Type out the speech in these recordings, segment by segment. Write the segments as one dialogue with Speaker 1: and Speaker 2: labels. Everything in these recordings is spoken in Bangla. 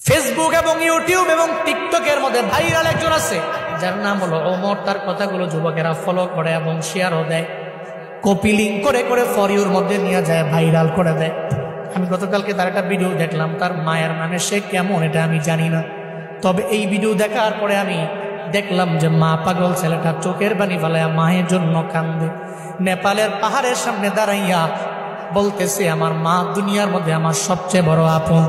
Speaker 1: ফেসবুক এবং ইউটিউব এবং টিকটকের মধ্যে ভাইরাল একজন আছে যার নাম হলো ওমর। তার কথাগুলো যুবকেরা ফলো করে এবং শেয়ারও দেয়, কপি লিঙ্ক করে করে ফর ইউর মধ্যে নিয়ে যায়, ভাইরাল করে দেয়। আমি গতকালকে তার একটা ভিডিও দেখলাম, তার মায়ের নামে সে কেমন এটা আমি জানি না, তবে এই ভিডিও দেখার পরে আমি দেখলাম যে মা পাগল ছেলেটা চোখের পানি ফেলাইয়া মায়ের জন্য কান্দে। নেপালের পাহাড়ের সামনে দাঁড়াইয়া বলতেছে, আমার মা দুনিয়ার মধ্যে আমার সবচেয়ে বড় আপন।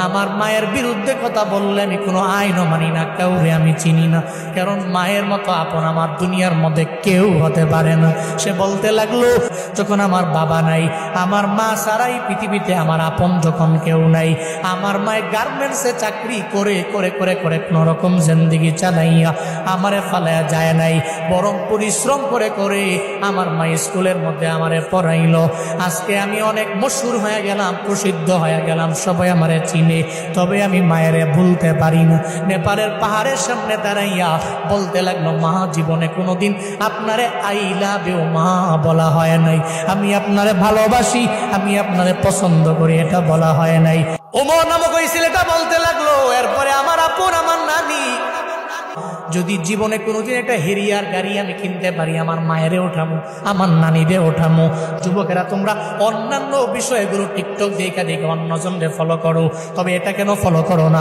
Speaker 1: আমার মায়ের বিরুদ্ধে কথা বললে আমি কোনো আইনও মানি না, কাউরে আমি চিনি না, কারণ মায়ের মতো আপন আমার দুনিয়ার মধ্যে কেউ হতে পারে না। সে বলতে লাগলো, যখন আমার বাবা নাই, আমার মা ছাড়াই পৃথিবীতে আমার আপন যখন কেউ নাই, আমার মায়ের গার্মেন্টসে চাকরি করে করে করে করে কোনো রকম জিন্দেগি চালাইয়া আমারে ফালাইয়া যায় নাই, বরং পরিশ্রম করে করে আমার মা স্কুলের মধ্যে আমারে পড়াইলো। আজকে আমি অনেক মশহুর হয়ে গেলাম, প্রসিদ্ধ হয়ে গেলাম, সবাই আমারে চিনে, তবে আমি মায়েরে ভুলতে পারি না। নেপালের পাহাড়ের সামনে দাঁড়াইয়া বলতে লাগলো, মা জীবনে কোনোদিন আপনারে আই লাভ ইউ মা বলা হয় নাই, আমি আপনারে ভালোবাসি, আমি আপনারে পছন্দ করি, এটা বলা হয় নাই। ওমর নামক ওই ছেলেটা বলতে লাগলো, এরপরে আমার আপন আমার নানি, যদি জীবনে কোনোদিন একটা হেরিয়ার গাড়ি আমি কিনতে পারি, আমার মায়েরে ওঠামো, আমার নানিরে ওঠামো। যুবকেরা তোমরা অন্যান্য বিষয়গুলো টিকটক দেখে দেখে অন্যজনকে ফলো করো, তবে এটা কেন ফলো করো না?